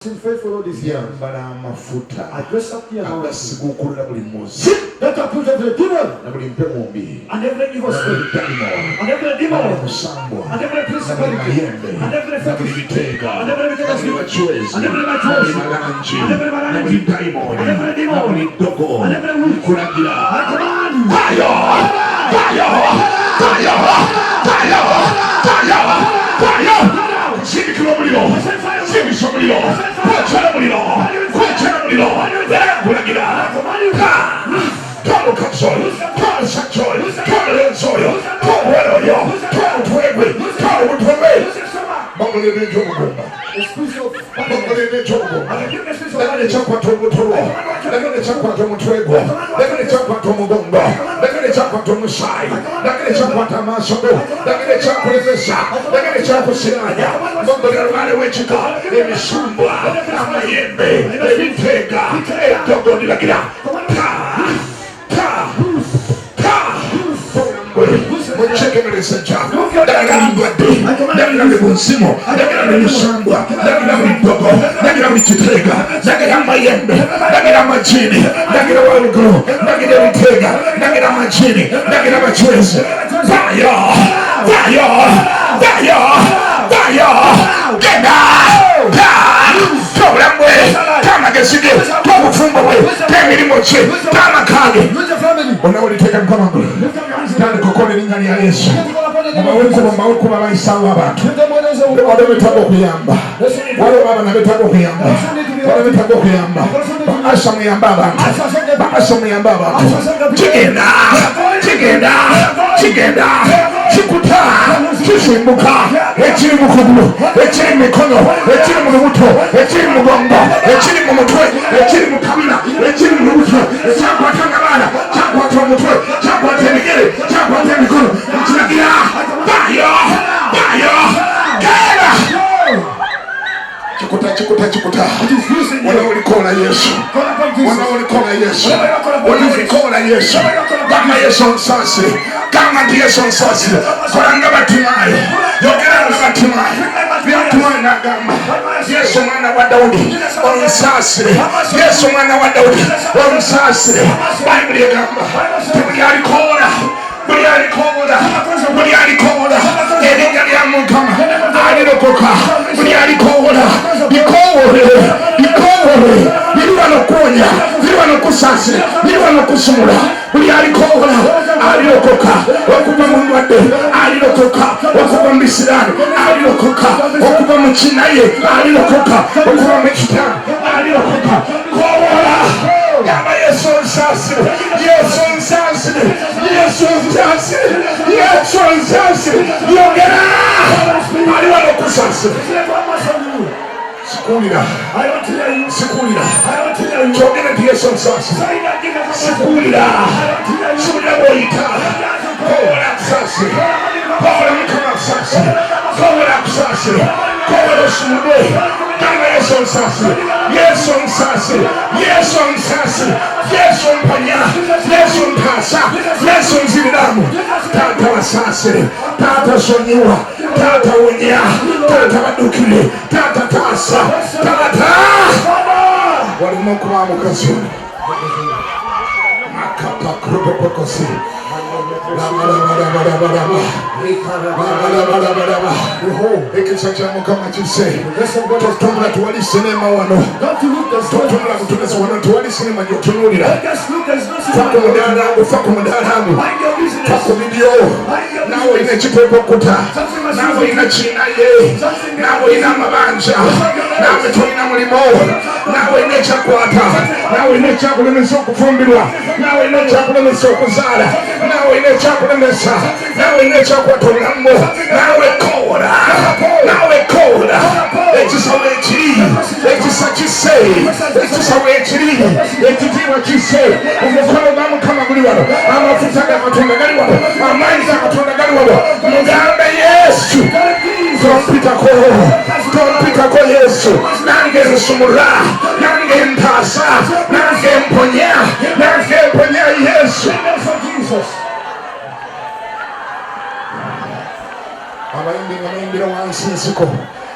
faithful this year. I dress up the anointing. That I put every demon and every evil spirit and every demon and every principality and every fetish and every choice and every choice and every demon and every witch. I command fire.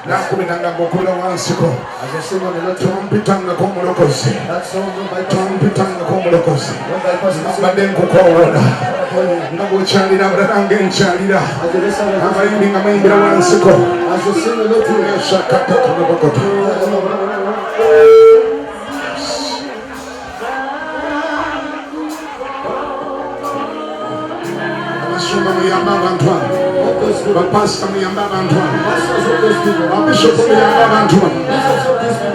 Nakubinanga mukula wansiko. Tompitanga komulokozi. Tompitanga komulokozi. Mbadde nkukoowoola. Nga bw'okyalira abalange nkyalira. Abayimbi nga bayimbira wansiko. Shakata kunobokoto. Abasumba muyamba abantu abo. Bapasita muyamba abantu abo. Abishopu muyamba abantu abo.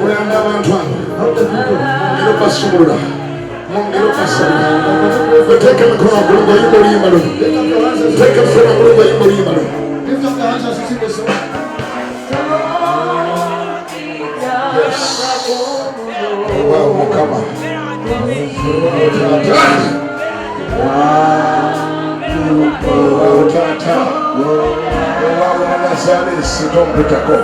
Muyamba abantu abo. Mwongere basumulula. Mwongere basabira. Muteeke emikono waggulu ng'oyimba oluyimba luno. Muteeke emikono waggulu ng'oyimba oluyimba luno. Yes. Wow, Mukama. Wow, Tata. Wow, Nazareth, Sidon Butako.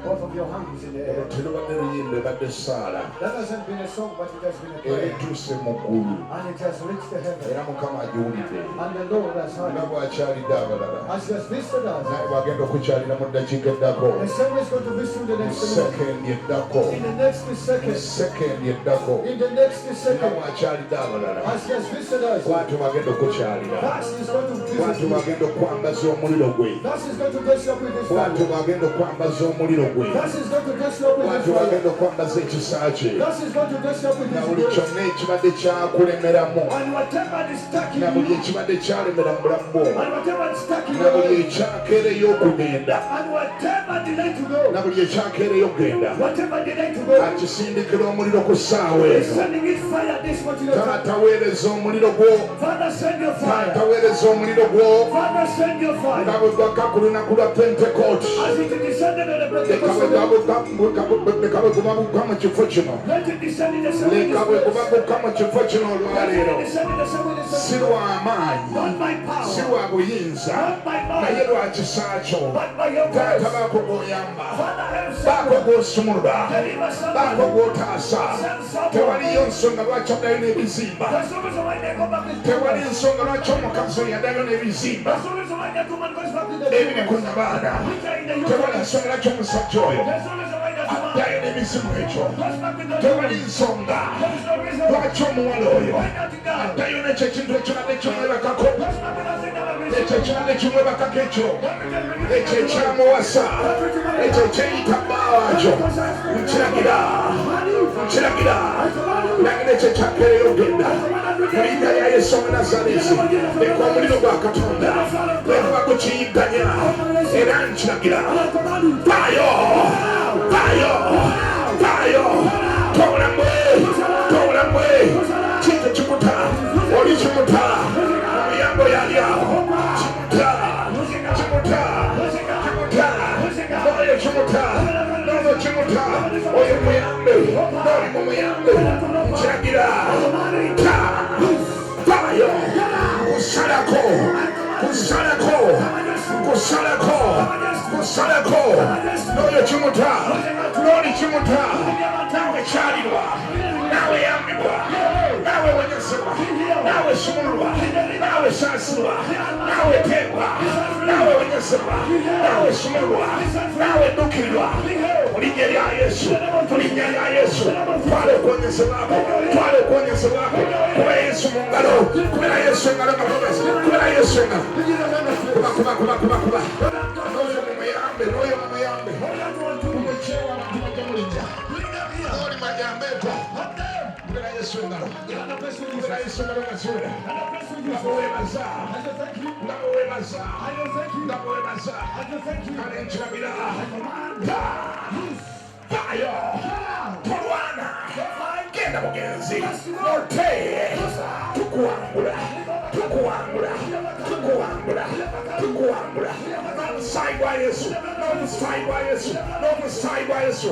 both of your hands in the air. That hasn't been a song, but it has been a prayer. And it has reached the heaven. And the Lord has heard it. As he has visited us, the same is going to visit the next minute. In the next second. In the next second. As he has visited us, that is going to visit you. That is going to bless you up with his fire. That is going to bless you up with his fire. That is going to bless you up with his grace. And whatever is stuck in you, and whatever is stuck in you, and whatever delayed to go, whatever delayed to go, he's sending his fire this particular time. Father, send your fire. Father, send your fire. As it descended on the Pentecost, let it descend in the same way. Let it descend in the same way. Not by power, not by might, but by your grace. Father, help someone. Deliver someone. Send someone. There's no reason why they go back to the There's no reason why that woman goes back to the which are in the youth. There's no reason why that addayo n'emizimu ekyo tewali nsonga lwaki omuwala oyo addayo n'ekyo ekintu ekirala ekimwebakako ekyo ekirala ekimwebakako ekyo ekyo ekyamuwasa ekyo ekyeyita bbaawaakyo nkiragira nange ekyo ekyakeereyo ogenda mu linnya lya Yesu Omunnazaaleesi leka omuliro gwa Katonda bweguba gukiyigganya era nkiragira vaayo towulamwe kintu kimuta oli kimuta omuyambo yali awo kimuta oyo muyambe n'oli mu muyambe nkiragira vaayo kusalako n'oyo kimuta n'oli kimuta nawe kyalirwa nawe yambibwa nawe wonyesebwa nawe sumululwa nawe saasirwa nawe teebwa nawe wonyesebwa nawe sumululwa nawe ddukirirwa mu linnya lya Yesu twala okwonyesebwako kuba Yesu mu ngalo kubera Yesu engalo kubera Yesu engalo kuba n'oyo mumuyambe umukyewa abantu bajja mulijja n'oli majambeeko kubera Yesu engalo gazuula ndabo webaza kale nkirabira vaayo tolwana genda mugenzi oteye tukuwangula n'omusaayi gwa Yesu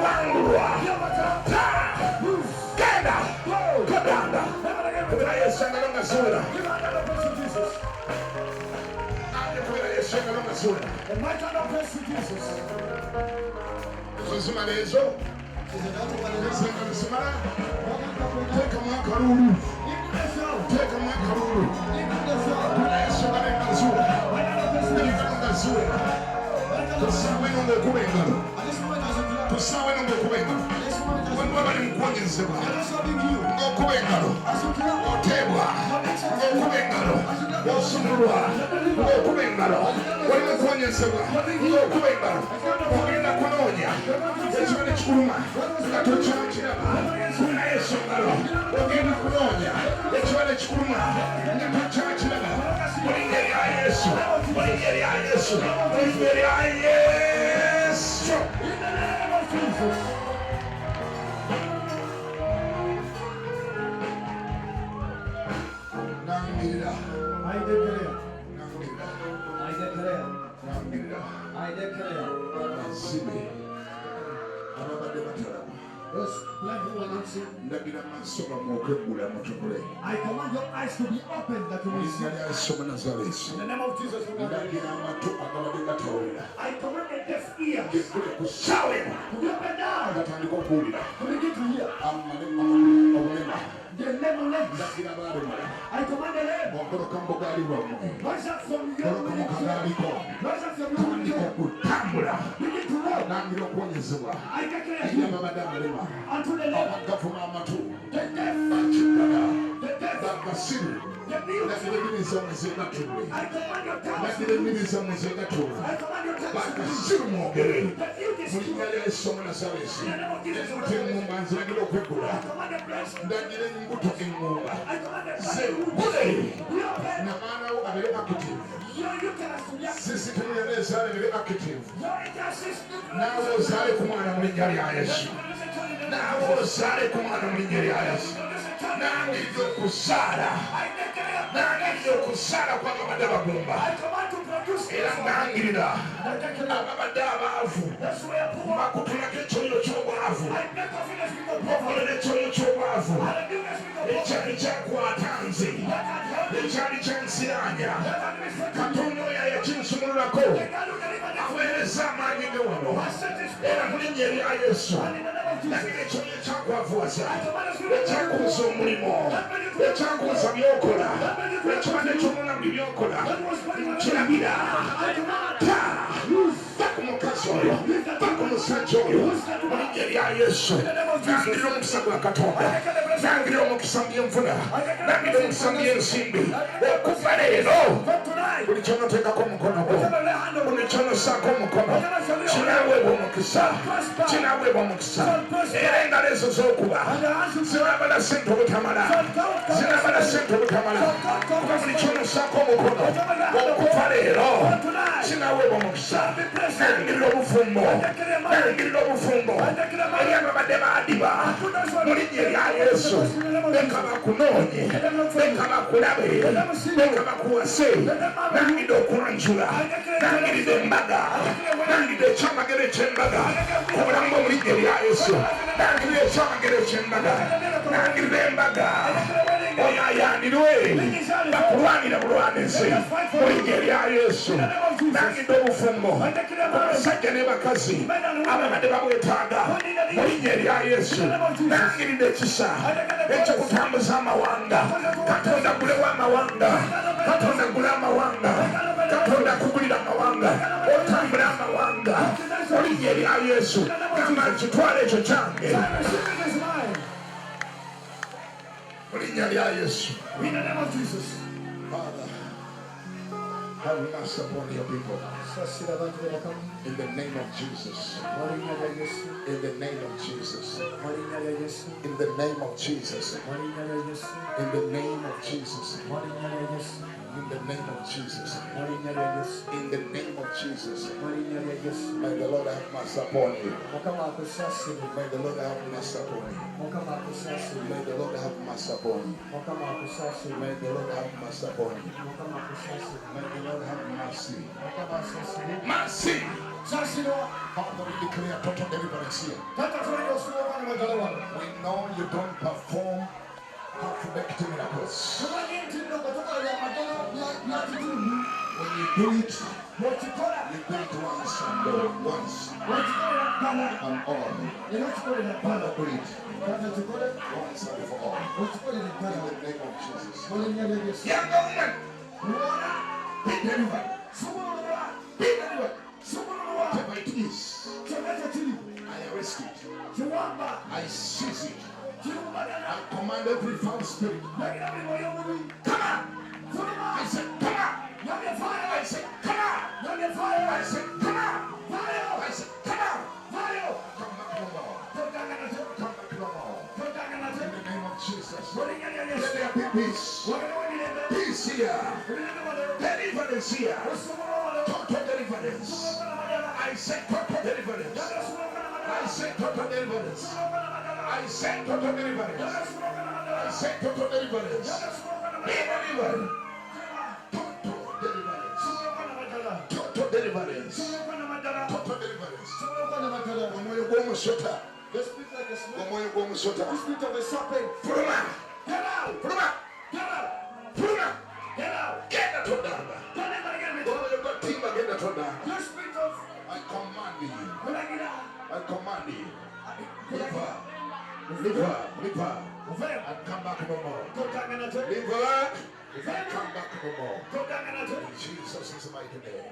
wangulwa genda Kiganda kubera Yesu engalo ngazuula zimala ezo zimala teekamu akalulu tusaawe n'okuba engalo waliwo bali mu kwonyezebwa ng'okuba engalo oteebwa ng'okuba engalo osumulwa ng'okuba engalo wali mu kwonyezebwa ng'okuba engalo ogenda kunoonya ekiba ne kikuluma nga tokyakiraba kuna Yesu engalo ogenda kunoonya ekiba ne kikuluma nga tokyakiraba mu linnya lya Yesu ndagira amaaso gamwokeggula mutunule I command your eyes to be open that you will see. In the name of Jesus, ndagira amatu agabadde gatawulira I command the deaf ears gekkule ku ssaawa eno to be open now. gatandika okuwulira To begin to hear. obulema The lame legs. ndagira baalemala I command the lame. ogoloka mu bugaali bwammwe Rise up from your goloka mu kagaaliko Rise up from your tandika okutambula Begin to walk. nangira okuwonyezebwa I declare eri ababadde abalema unto the lame. abagafuna amatu The deaf. bakiddala The deaf. bagasiru The mute. nagira ennimi zammwe zegatule I command your tongues. nagira ennimi zammwe zegatule I command your tongues. bagasiru mwogere The mute is mu linnya lya Yesu Omunnazaaleesi in the name of Jesus. embuto eŋŋumba nziragira okweggula I command the breast. ndagira embuto eŋŋumba I command the zeggule be open. namaanawo abeere active Your uterus to be active. sisitemu yonna ezaala ebeere active Your intestines to be naawe ozaale ku mwana mu linnya lya Yesu naawe ozaale ku mwana mu linnya lya Yesu nangirira okuzaala nangirira okuzaala kw'ababadde abagumba I command to produce era nangirira ababadde abaavu bakutulako ekyoyo ky'obwavu I make of it as people bakolera ekyoyo ky'obwavu power. ekyali kyakwata nze ekyali kyansiraanya Katonda oyo yakinsumululako aweereza amaanyi ge wano era mu linnya erya Yesu nagira ekyoyo kyakwavuwaza ekyakuuza omulimo ekyakuuza byokola ekibadde ky'omulamu byokola nkirabira ta ku mukazi oyo omusajja oyo mu linnya lya Yesu. Nangirira omukisa gwa Katonda, nangirira omukisa mu byenfuna, nangirira omukisa mu byensimbi. Okuva leero buli ky'onoteekako omukono gwo, buli ky'onosaako omukono kinaaweebwa omukisa, kinaaweebwa omukisa. Era engalo ezo z'okuba zinaabala ssente obutamala, zinaabala ssente obutamala. Kuba buli ky'onosaako omukono okuva leero kinaaweebwa omukisa. Nangirira obufumbo, nangirira obufumbo eri ababadde baadiba mu linnya lya Yesu. Leka bakunoonye, leka bakulabe, leka bakuwase. Nangirira okulanjula, nangirira embaga, nangirira ekyamagero eky'embaga ku bulamu bwo mu linnya lya Yesu. Nangirira ekyamagero eky'embaga, nangirira embaga oyo ayanirwe bakulwanira bulwanizi mu linnya lya Yesu. Nangirira obufumbo ku basajja ne bakazi ababadde babwetaaga mu linnya lya Yesu. Nangirira ekisa ekyokutambuza amawanga. Katonda gulewo amawanga, Katonda gule amawanga, Katonda kugulira amawanga, otambula amawanga mu linnya lya Yesu. Gamba kitwala ekyo kyange mu linnya lya Yesu. In the name of Jesus. Father, have mercy upon your people. In the name of Jesus. In the name of Jesus. In the name of Jesus. In the name of Jesus. In the name of Jesus. In the name of Jesus. May the Lord have mercy upon you. May the Lord have mercy upon you. May the Lord have mercy upon you. May the Lord have mercy upon you. May the Lord have mercy. Mercy. Father, we declare total deliverance here. We know you don't perform half-baked miracles. When you do it once and once and all. Father, do it once and for all. In the name of Jesus. Young woman, be delivered. Be delivered. Whatever it is, I arrest it. I seize it. I command every foul spirit. Come on! I said, come on! I said, come on! I said, come on! I said, come on! Come back no more. Come back no more. In the name of Jesus. Let there be peace. Peace here. Deliverance here. Total deliverance. I said total deliverance. I said total deliverance. I said total deliverance. I said total deliverance. Be delivered. Total deliverance. Total deliverance. Omoyo gw'omusota. Omoyo gw'omusota. Fuluma. Get out. Fuluma. Get out. Fuluma. Get out. Get out. Todanga. Omoyo gw'otimba genda todanga. I command you. I command you. Leave her. Leave her. Leave her. And come back no more. Leave her. And come back no more. In Jesus' mighty name.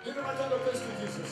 Give him a hand of praise to Jesus.